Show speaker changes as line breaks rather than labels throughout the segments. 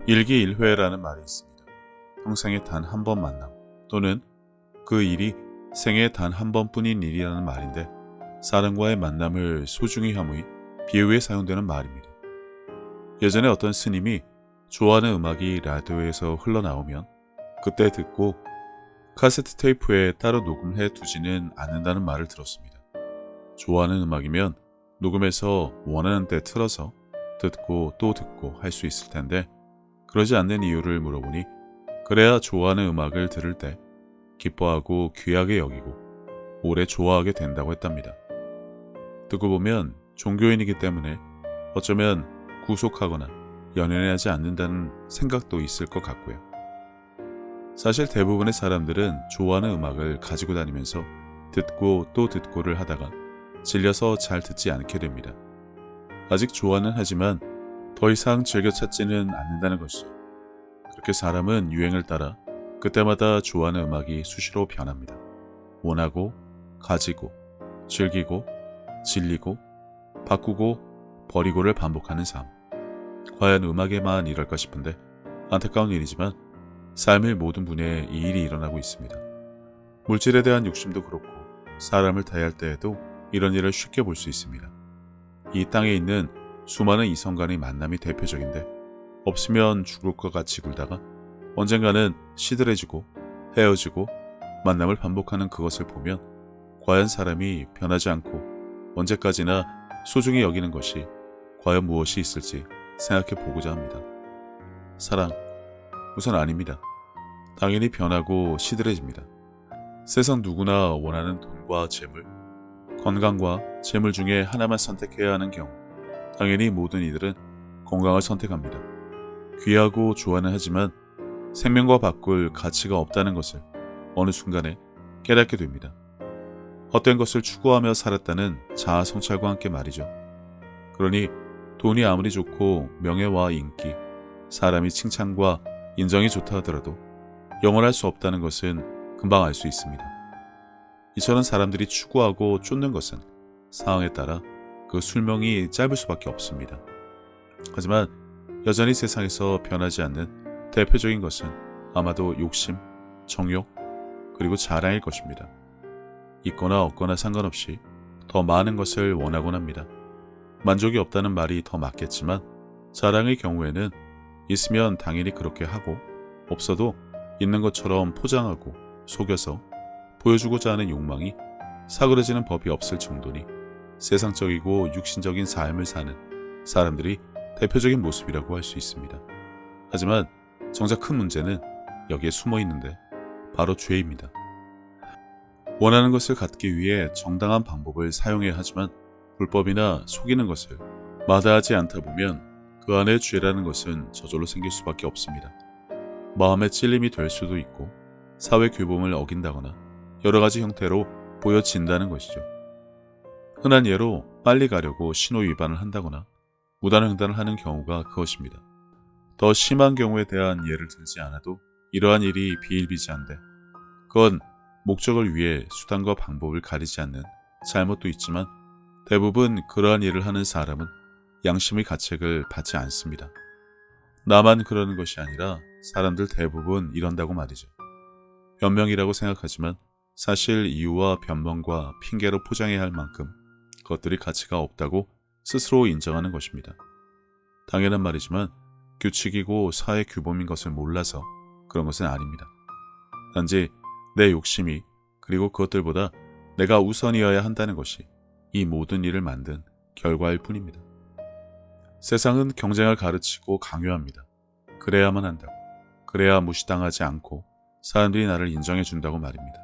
일기일회라는 말이 있습니다. 평생에 단 한 번 만남 또는 그 일이 생애에 단 한 번뿐인 일이라는 말인데 사람과의 만남을 소중히 하무이 비유에 사용되는 말입니다. 예전에 어떤 스님이 좋아하는 음악이 라디오에서 흘러나오면 그때 듣고 카세트 테이프에 따로 녹음해 두지는 않는다는 말을 들었습니다. 좋아하는 음악이면 녹음해서 원하는 때 틀어서 듣고 또 듣고 할 수 있을 텐데 그러지 않는 이유를 물어보니 그래야 좋아하는 음악을 들을 때 기뻐하고 귀하게 여기고 오래 좋아하게 된다고 했답니다. 듣고 보면 종교인이기 때문에 어쩌면 구속하거나 연연하지 않는다는 생각도 있을 것 같고요. 사실 대부분의 사람들은 좋아하는 음악을 가지고 다니면서 듣고 또 듣고를 하다가 질려서 잘 듣지 않게 됩니다. 아직 좋아는 하지만 더 이상 즐겨 찾지는 않는다는 것이죠. 그렇게 사람은 유행을 따라 그때마다 좋아하는 음악이 수시로 변합니다. 원하고, 가지고, 즐기고, 질리고, 바꾸고, 버리고를 반복하는 삶. 과연 음악에만 이럴까 싶은데 안타까운 일이지만 삶의 모든 분야에 이 일이 일어나고 있습니다. 물질에 대한 욕심도 그렇고 사람을 대할 때에도 이런 일을 쉽게 볼 수 있습니다. 이 땅에 있는 수많은 이성 간의 만남이 대표적인데 없으면 죽을 것 같이 굴다가 언젠가는 시들해지고 헤어지고 만남을 반복하는 그것을 보면 과연 사람이 변하지 않고 언제까지나 소중히 여기는 것이 과연 무엇이 있을지 생각해 보고자 합니다. 사랑, 우선 아닙니다. 당연히 변하고 시들해집니다. 세상 누구나 원하는 돈과 재물, 건강과 재물 중에 하나만 선택해야 하는 경우 당연히 모든 이들은 건강을 선택합니다. 귀하고 좋아는 하지만 생명과 바꿀 가치가 없다는 것을 어느 순간에 깨닫게 됩니다. 헛된 것을 추구하며 살았다는 자아 성찰과 함께 말이죠. 그러니 돈이 아무리 좋고 명예와 인기, 사람이 칭찬과 인정이 좋다 하더라도 영원할 수 없다는 것은 금방 알 수 있습니다. 이처럼 사람들이 추구하고 쫓는 것은 상황에 따라 그 술명이 짧을 수밖에 없습니다. 하지만 여전히 세상에서 변하지 않는 대표적인 것은 아마도 욕심, 정욕, 그리고 자랑일 것입니다. 있거나 없거나 상관없이 더 많은 것을 원하곤 합니다. 만족이 없다는 말이 더 맞겠지만 자랑의 경우에는 있으면 당연히 그렇게 하고 없어도 있는 것처럼 포장하고 속여서 보여주고자 하는 욕망이 사그러지는 법이 없을 정도니 세상적이고 육신적인 삶을 사는 사람들이 대표적인 모습이라고 할 수 있습니다. 하지만 정작 큰 문제는 여기에 숨어 있는데 바로 죄입니다. 원하는 것을 갖기 위해 정당한 방법을 사용해야 하지만 불법이나 속이는 것을 마다하지 않다 보면 그 안에 죄라는 것은 저절로 생길 수밖에 없습니다. 마음의 찔림이 될 수도 있고 사회 규범을 어긴다거나 여러 가지 형태로 보여진다는 것이죠. 흔한 예로 빨리 가려고 신호 위반을 한다거나 무단횡단을 하는 경우가 그것입니다. 더 심한 경우에 대한 예를 들지 않아도 이러한 일이 비일비재한데 그건 목적을 위해 수단과 방법을 가리지 않는 잘못도 있지만 대부분 그러한 일을 하는 사람은 양심의 가책을 받지 않습니다. 나만 그러는 것이 아니라 사람들 대부분 이런다고 말이죠. 변명이라고 생각하지만 사실 이유와 변명과 핑계로 포장해야 할 만큼 그것들이 가치가 없다고 스스로 인정하는 것입니다. 당연한 말이지만 규칙이고 사회 규범인 것을 몰라서 그런 것은 아닙니다. 단지 내 욕심이 그리고 그것들보다 내가 우선이어야 한다는 것이 이 모든 일을 만든 결과일 뿐입니다. 세상은 경쟁을 가르치고 강요합니다. 그래야만 한다고, 그래야 무시당하지 않고 사람들이 나를 인정해 준다고 말입니다.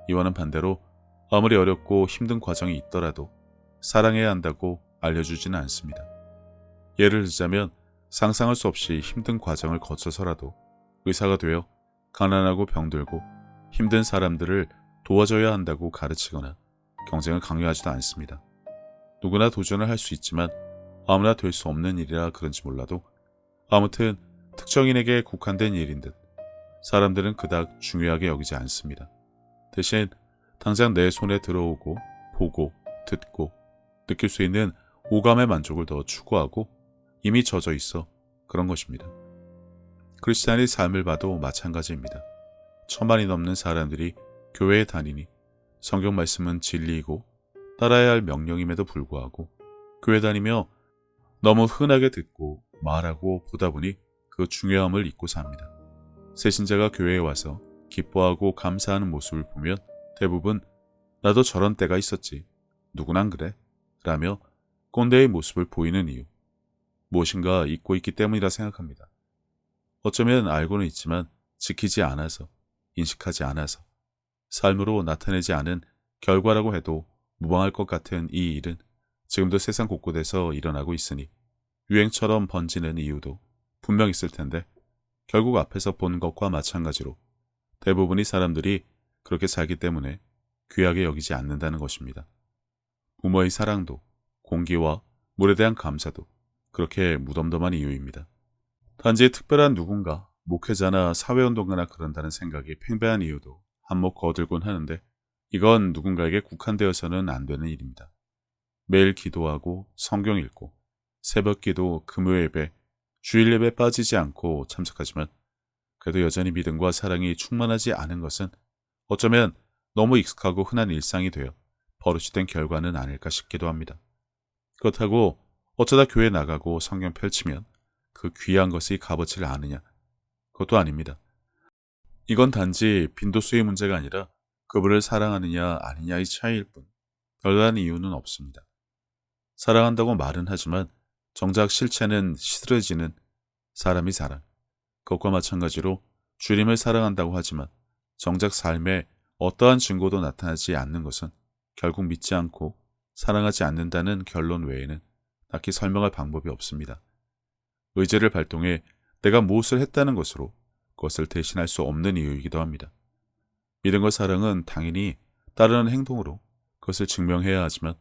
이와는 반대로 아무리 어렵고 힘든 과정이 있더라도 사랑해야 한다고 알려주지는 않습니다. 예를 들자면 상상할 수 없이 힘든 과정을 거쳐서라도 의사가 되어 가난하고 병들고 힘든 사람들을 도와줘야 한다고 가르치거나 경쟁을 강요하지도 않습니다. 누구나 도전을 할 수 있지만 아무나 될 수 없는 일이라 그런지 몰라도 아무튼 특정인에게 국한된 일인 듯 사람들은 그닥 중요하게 여기지 않습니다. 대신 당장 내 손에 들어오고 보고 듣고 느낄 수 있는 오감의 만족을 더 추구하고 이미 젖어 있어 그런 것입니다. 크리스찬의 삶을 봐도 마찬가지입니다. 천만이 넘는 사람들이 교회에 다니니 성경 말씀은 진리이고 따라야 할 명령임에도 불구하고 교회 다니며 너무 흔하게 듣고 말하고 보다 보니 그 중요함을 잊고 삽니다. 새신자가 교회에 와서 기뻐하고 감사하는 모습을 보면 대부분 나도 저런 때가 있었지. 누구난 그래. 라며 꼰대의 모습을 보이는 이유. 무엇인가 잊고 있기 때문이라 생각합니다. 어쩌면 알고는 있지만 지키지 않아서, 인식하지 않아서, 삶으로 나타내지 않은 결과라고 해도 무방할 것 같은 이 일은 지금도 세상 곳곳에서 일어나고 있으니 유행처럼 번지는 이유도 분명 있을 텐데 결국 앞에서 본 것과 마찬가지로 대부분의 사람들이 그렇게 살기 때문에 귀하게 여기지 않는다는 것입니다. 부모의 사랑도 공기와 물에 대한 감사도 그렇게 무덤덤한 이유입니다. 단지 특별한 누군가, 목회자나 사회운동가나 그런다는 생각이 팽배한 이유도 한몫 거들곤 하는데 이건 누군가에게 국한되어서는 안 되는 일입니다. 매일 기도하고 성경 읽고 새벽기도, 금요예배, 주일예배 빠지지 않고 참석하지만 그래도 여전히 믿음과 사랑이 충만하지 않은 것은 어쩌면 너무 익숙하고 흔한 일상이 되어 버릇이 된 결과는 아닐까 싶기도 합니다. 그렇다고 어쩌다 교회 나가고 성경 펼치면 그 귀한 것이 값어치를 아느냐? 그것도 아닙니다. 이건 단지 빈도수의 문제가 아니라 그분을 사랑하느냐 아니냐의 차이일 뿐 별다른 이유는 없습니다. 사랑한다고 말은 하지만 정작 실체는 시들해지는 사람이 사랑. 그것과 마찬가지로 주님을 사랑한다고 하지만 정작 삶에 어떠한 증거도 나타나지 않는 것은 결국 믿지 않고 사랑하지 않는다는 결론 외에는 딱히 설명할 방법이 없습니다. 의지를 발동해 내가 무엇을 했다는 것으로 그것을 대신할 수 없는 이유이기도 합니다. 믿음과 사랑은 당연히 따르는 행동으로 그것을 증명해야 하지만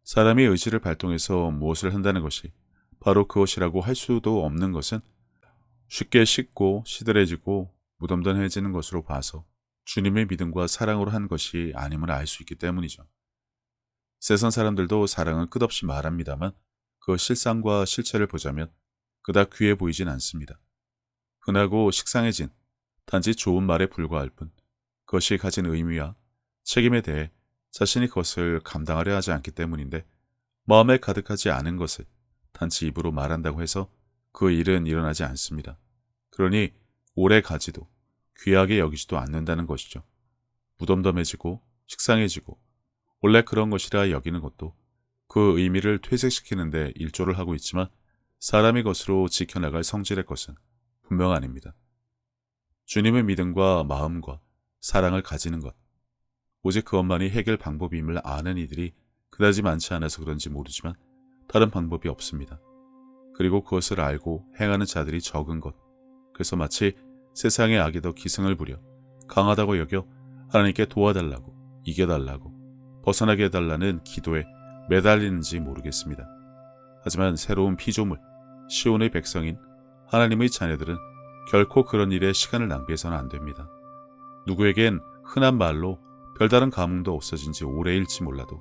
사람이 의지를 발동해서 무엇을 한다는 것이 바로 그것이라고 할 수도 없는 것은 쉽게 식고 시들해지고 무덤덤해지는 것으로 봐서 주님의 믿음과 사랑으로 한 것이 아님을 알 수 있기 때문이죠. 세상 사람들도 사랑은 끝없이 말합니다만 그 실상과 실체를 보자면 그닥 귀해 보이진 않습니다. 흔하고 식상해진 단지 좋은 말에 불과할 뿐 그것이 가진 의미와 책임에 대해 자신이 그것을 감당하려 하지 않기 때문인데 마음에 가득하지 않은 것을 단지 입으로 말한다고 해서 그 일은 일어나지 않습니다. 그러니 오래 가지도 귀하게 여기지도 않는다는 것이죠. 무덤덤해지고 식상해지고 원래 그런 것이라 여기는 것도 그 의미를 퇴색시키는데 일조를 하고 있지만 사람의 것으로 지켜나갈 성질의 것은 분명 아닙니다. 주님의 믿음과 마음과 사랑을 가지는 것, 오직 그것만이 해결 방법임을 아는 이들이 그다지 많지 않아서 그런지 모르지만 다른 방법이 없습니다. 그리고 그것을 알고 행하는 자들이 적은 것, 그래서 마치 세상의 악이 더 기승을 부려 강하다고 여겨 하나님께 도와달라고, 이겨달라고, 벗어나게 해달라는 기도에 매달리는지 모르겠습니다. 하지만 새로운 피조물, 시온의 백성인 하나님의 자녀들은 결코 그런 일에 시간을 낭비해서는 안 됩니다. 누구에겐 흔한 말로 별다른 감흥도 없어진 지 오래일지 몰라도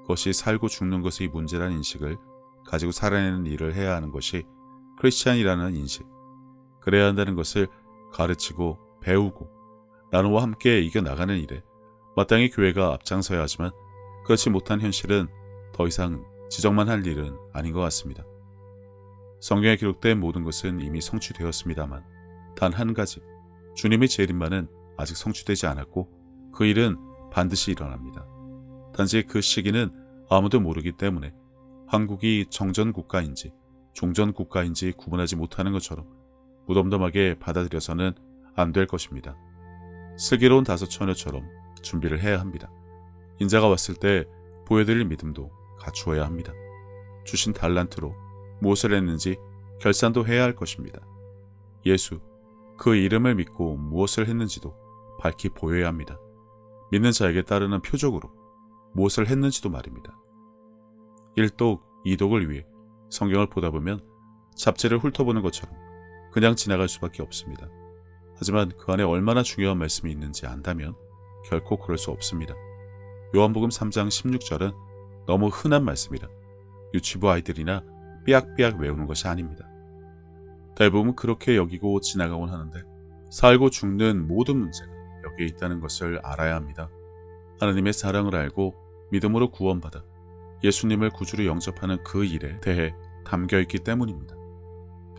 그것이 살고 죽는 것의 문제라는 인식을 가지고 살아내는 일을 해야 하는 것이 크리스찬이라는 인식, 그래야 한다는 것을 가르치고 배우고 나누와 함께 이겨나가는 일에 마땅히 교회가 앞장서야 하지만 그렇지 못한 현실은 더 이상 지적만 할 일은 아닌 것 같습니다. 성경에 기록된 모든 것은 이미 성취되었습니다만 단 한 가지, 주님의 재림만은 아직 성취되지 않았고 그 일은 반드시 일어납니다. 단지 그 시기는 아무도 모르기 때문에 한국이 정전국가인지 종전국가인지 구분하지 못하는 것처럼 무덤덤하게 받아들여서는 안 될 것입니다. 슬기로운 다섯 처녀처럼 준비를 해야 합니다. 인자가 왔을 때 보여드릴 믿음도 갖추어야 합니다. 주신 달란트로 무엇을 했는지 결산도 해야 할 것입니다. 예수, 그 이름을 믿고 무엇을 했는지도 밝히 보여야 합니다. 믿는 자에게 따르는 표적으로 무엇을 했는지도 말입니다. 1독, 2독을 위해 성경을 보다 보면 잡지를 훑어보는 것처럼 그냥 지나갈 수밖에 없습니다. 하지만 그 안에 얼마나 중요한 말씀이 있는지 안다면 결코 그럴 수 없습니다. 요한복음 3장 16절은 너무 흔한 말씀이라 유치부 아이들이나 삐약삐약 외우는 것이 아닙니다. 대부분 그렇게 여기고 지나가곤 하는데 살고 죽는 모든 문제가 여기에 있다는 것을 알아야 합니다. 하나님의 사랑을 알고 믿음으로 구원받아 예수님을 구주로 영접하는 그 일에 대해 담겨 있기 때문입니다.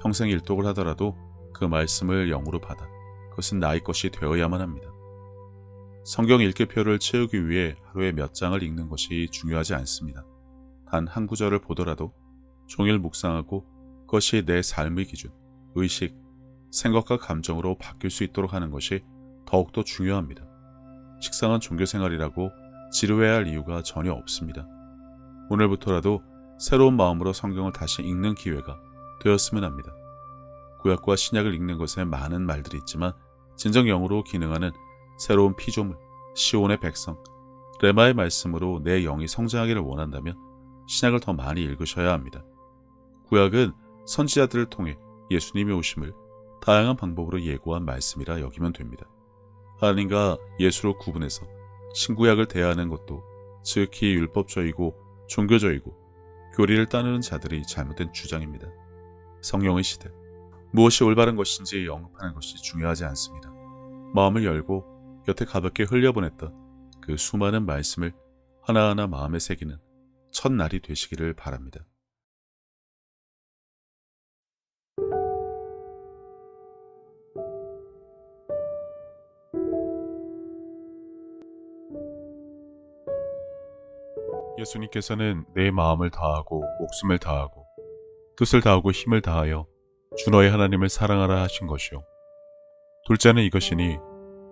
평생 일독을 하더라도 그 말씀을 영으로 받아 그것은 나의 것이 되어야만 합니다. 성경 읽기표를 채우기 위해 하루에 몇 장을 읽는 것이 중요하지 않습니다. 단 한 구절을 보더라도 종일 묵상하고 그것이 내 삶의 기준, 의식, 생각과 감정으로 바뀔 수 있도록 하는 것이 더욱더 중요합니다. 식상한 종교생활이라고 지루해야 할 이유가 전혀 없습니다. 오늘부터라도 새로운 마음으로 성경을 다시 읽는 기회가 되었으면 합니다. 구약과 신약을 읽는 것에 많은 말들이 있지만 진정 영으로 기능하는 새로운 피조물, 시온의 백성, 레마의 말씀으로 내 영이 성장하기를 원한다면 신약을 더 많이 읽으셔야 합니다. 구약은 선지자들을 통해 예수님의 오심을 다양한 방법으로 예고한 말씀이라 여기면 됩니다. 하나님과 예수로 구분해서 신구약을 대하는 것도 지극히 율법적이고 종교적이고 교리를 따르는 자들이 잘못된 주장입니다. 성령의 시대, 무엇이 올바른 것인지 영업하는 것이 중요하지 않습니다. 마음을 열고 곁에 가볍게 흘려보냈던 그 수많은 말씀을 하나하나 마음에 새기는 첫날이 되시기를 바랍니다. 예수님께서는 내 마음을 다하고 목숨을 다하고 뜻을 다하고 힘을 다하여 주 너의 하나님을 사랑하라 하신 것이요. 둘째는 이것이니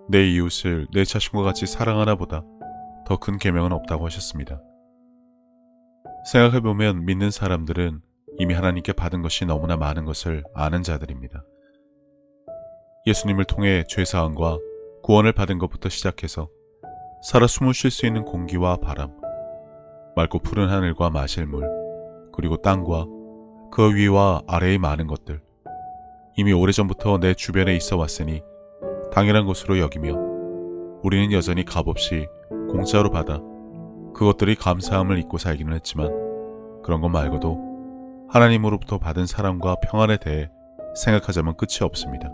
내 이웃을 내 자신과 같이 사랑하나 보다 더 큰 계명은 없다고 하셨습니다. 생각해보면 믿는 사람들은 이미 하나님께 받은 것이 너무나 많은 것을 아는 자들입니다. 예수님을 통해 죄사함과 구원을 받은 것부터 시작해서 살아 숨을 쉴 수 있는 공기와 바람, 맑고 푸른 하늘과 마실 물, 그리고 땅과 그 위와 아래의 많은 것들, 이미 오래전부터 내 주변에 있어 왔으니 당연한 것으로 여기며 우리는 여전히 값없이 공짜로 받아 그것들이 감사함을 잊고 살기는 했지만 그런 것 말고도 하나님으로부터 받은 사랑과 평안에 대해 생각하자면 끝이 없습니다.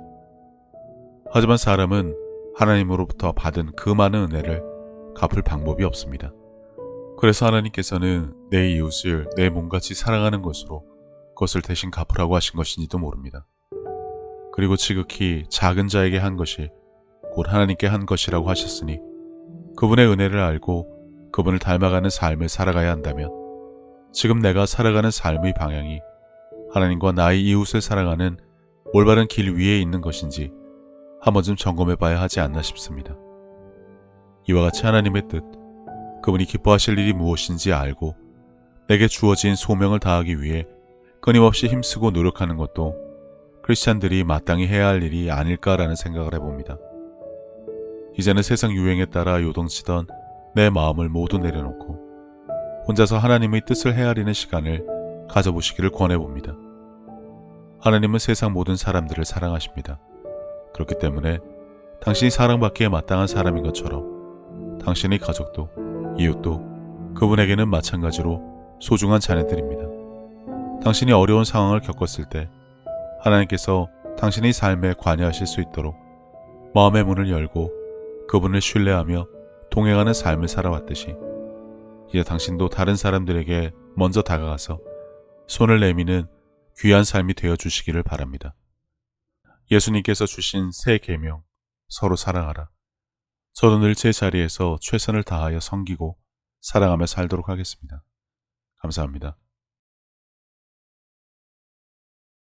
하지만 사람은 하나님으로부터 받은 그 많은 은혜를 갚을 방법이 없습니다. 그래서 하나님께서는 내 이웃을 내 몸같이 사랑하는 것으로 그것을 대신 갚으라고 하신 것인지도 모릅니다. 그리고 지극히 작은 자에게 한 것이 곧 하나님께 한 것이라고 하셨으니 그분의 은혜를 알고 그분을 닮아가는 삶을 살아가야 한다면 지금 내가 살아가는 삶의 방향이 하나님과 나의 이웃을 사랑하는 올바른 길 위에 있는 것인지 한 번쯤 점검해 봐야 하지 않나 싶습니다. 이와 같이 하나님의 뜻, 그분이 기뻐하실 일이 무엇인지 알고 내게 주어진 소명을 다하기 위해 끊임없이 힘쓰고 노력하는 것도 크리스찬들이 마땅히 해야 할 일이 아닐까라는 생각을 해봅니다. 이제는 세상 유행에 따라 요동치던 내 마음을 모두 내려놓고 혼자서 하나님의 뜻을 헤아리는 시간을 가져보시기를 권해봅니다. 하나님은 세상 모든 사람들을 사랑하십니다. 그렇기 때문에 당신이 사랑받기에 마땅한 사람인 것처럼 당신의 가족도 이웃도 그분에게는 마찬가지로 소중한 자녀들입니다. 당신이 어려운 상황을 겪었을 때 하나님께서 당신의 삶에 관여하실 수 있도록 마음의 문을 열고 그분을 신뢰하며 동행하는 삶을 살아왔듯이 이제 당신도 다른 사람들에게 먼저 다가가서 손을 내미는 귀한 삶이 되어주시기를 바랍니다. 예수님께서 주신 새 계명, 서로 사랑하라. 저도 늘 제 자리에서 최선을 다하여 섬기고 사랑하며 살도록 하겠습니다. 감사합니다.